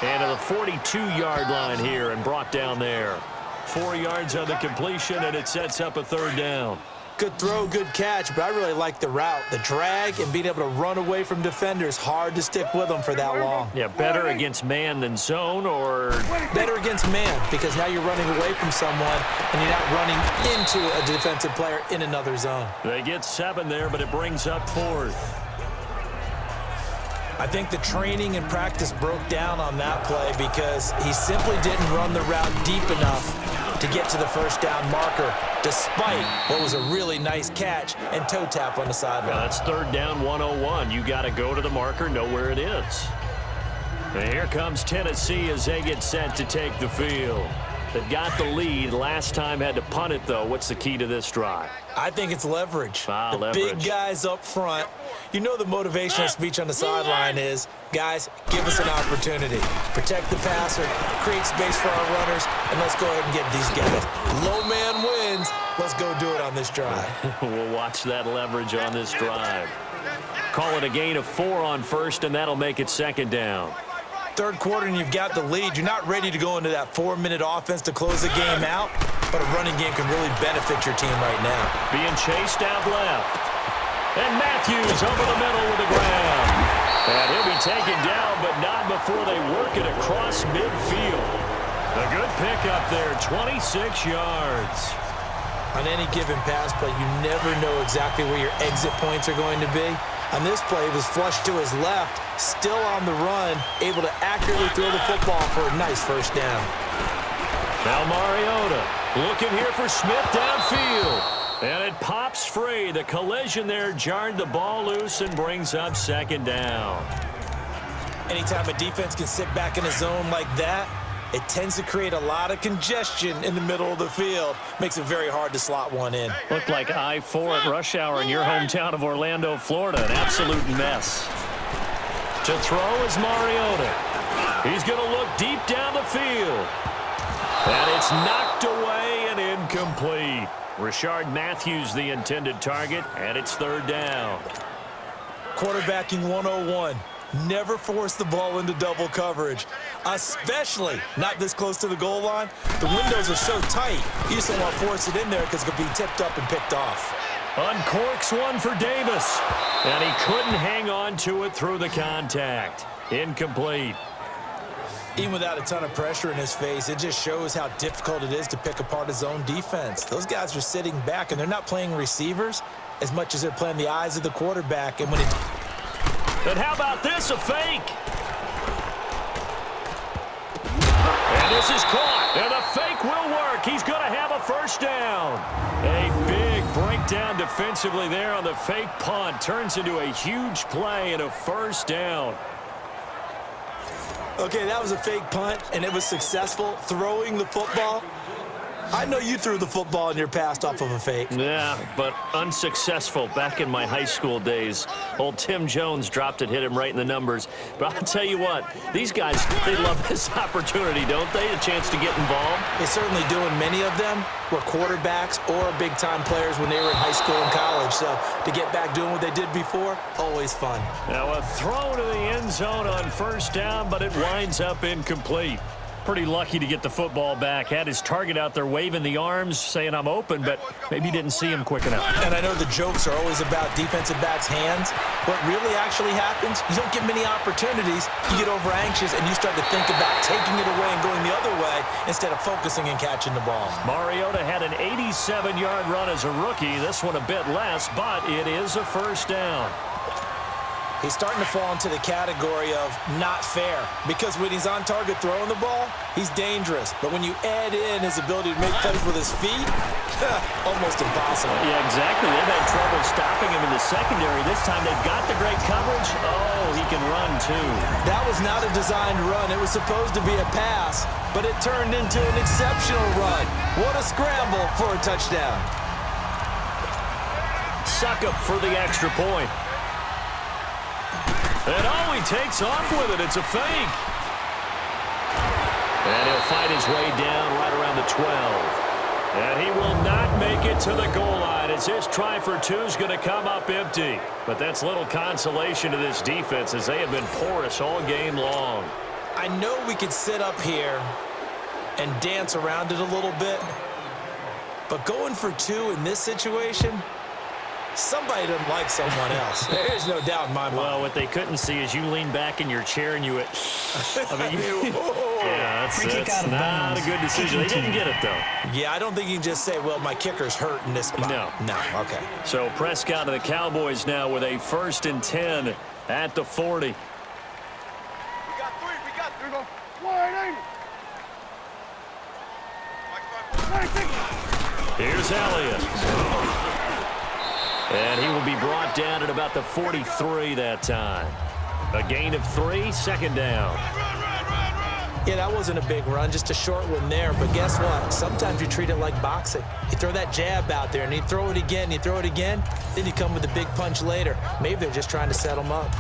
And to the 42-yard line here and brought down there. 4 yards on the completion, and it sets up a 3rd down. Good throw, good catch, but I really like the route. The drag and being able to run away from defenders, hard to stick with them for that long. Yeah, better against man than zone, or? Better against man, because now you're running away from someone and you're not running into a defensive player in another zone. They get 7 there, but it brings up 4th. I think the training and practice broke down on that play because he simply didn't run the route deep enough to get to the first down marker, despite what was a really nice catch and toe tap on the sideline. That's 3rd down 101. You got to go to the marker, know where it is. And here comes Tennessee as they get set to take the field. They've got the lead. Last time had to punt it, though. What's the key to this drive? I think it's leverage. The leverage. Big guys up front. You know the motivational speech on the sideline is, guys, give us an opportunity. Protect the passer, create space for our runners, and let's go ahead and get these guys. Low man wins. Let's go do it on this drive. We'll watch that leverage on this drive. Call it a gain of 4 on 1st, and that'll make it 2nd down. Third quarter and you've got the lead. You're not ready to go into that 4-minute offense to close the game out, but a running game can really benefit your team right now. Being chased out left. And Matthews over the middle with the grab. And he'll be taken down, but not before they work it across midfield. A good pickup there, 26 yards. On any given pass play, you never know exactly where your exit points are going to be. On this play, it was flushed to his left, still on the run, able to accurately throw the football for a nice first down. Now Mariota looking here for Smith downfield. And it pops free. The collision there jarred the ball loose and brings up 2nd down. Anytime a defense can sit back in a zone like that, it tends to create a lot of congestion in the middle of the field. Makes it very hard to slot one in. Looked like I-4 at rush hour in your hometown of Orlando, Florida. An absolute mess. To throw is Mariota. He's going to look deep down the field. And it's knocked away and incomplete. Rashard Matthews the intended target, and it's 3rd down. quarterbacking 101. Never force the ball into double coverage, especially not this close to the goal line. The windows are so tight, you just don't want to force it in there because it could be tipped up and picked off. Uncorks one for Davis, and he couldn't hang on to it through the contact. Incomplete. Even without a ton of pressure in his face, it just shows how difficult it is to pick apart his own defense. Those guys are sitting back, and they're not playing receivers as much as they're playing the eyes of the quarterback. And when it... And how about this, a fake? And this is caught, and the fake will work. He's going to have a first down. A big breakdown defensively there on the fake punt. Turns into a huge play and a first down. Okay, that was a fake punt, and it was successful throwing the football. I know you threw the football in your past off of a fake. Yeah, but unsuccessful back in my high school days. Old Tim Jones dropped it, hit him right in the numbers. But I'll tell you what, these guys, they love this opportunity, don't they? A chance to get involved. They certainly do, and many of them were quarterbacks or big-time players when they were in high school and college. So to get back doing what they did before, always fun. Now a throw to the end zone on first down, but it winds up incomplete. Pretty lucky to get the football back. Had his target out there waving the arms, saying I'm open, but maybe didn't see him quick enough. And I know the jokes are always about defensive backs' hands. What really actually happens, you don't get many opportunities. You get over anxious, and you start to think about taking it away and going the other way instead of focusing and catching the ball. Mariota had an 87-yard run as a rookie. This one a bit less, but it is a first down. He's starting to fall into the category of not fair, because when he's on target throwing the ball, he's dangerous. But when you add in his ability to make plays with his feet, almost impossible. Yeah, exactly. They've had trouble stopping him in the secondary. This time they've got the great coverage. Oh, he can run too. That was not a designed run. It was supposed to be a pass, but it turned into an exceptional run. What a scramble for a touchdown. Suck up for the extra point. And he takes off with it. It's a fake. And he'll fight his way down right around the 12. And he will not make it to the goal line as his try for two is going to come up empty. But that's little consolation to this defense as they have been porous all game long. I know we could sit up here and dance around it a little bit, but going for two in this situation, somebody doesn't like someone else. There's no doubt in my mind. Well, what they couldn't see is you lean back in your chair and you went, I mean, yeah, that's not a good decision. They didn't get it, though. Yeah, I don't think you can just say, well, my kicker's hurt in this spot. No, okay. So Prescott and the Cowboys now with a 1st and 10 at the 40. We got three. Wide Here's Elliott. And he will be brought down at about the 43 that time. A gain of 3, 2nd down. Yeah, that wasn't a big run, just a short one there. But guess what? Sometimes you treat it like boxing. You throw that jab out there, and you throw it again, then you come with a big punch later. Maybe they're just trying to set him up.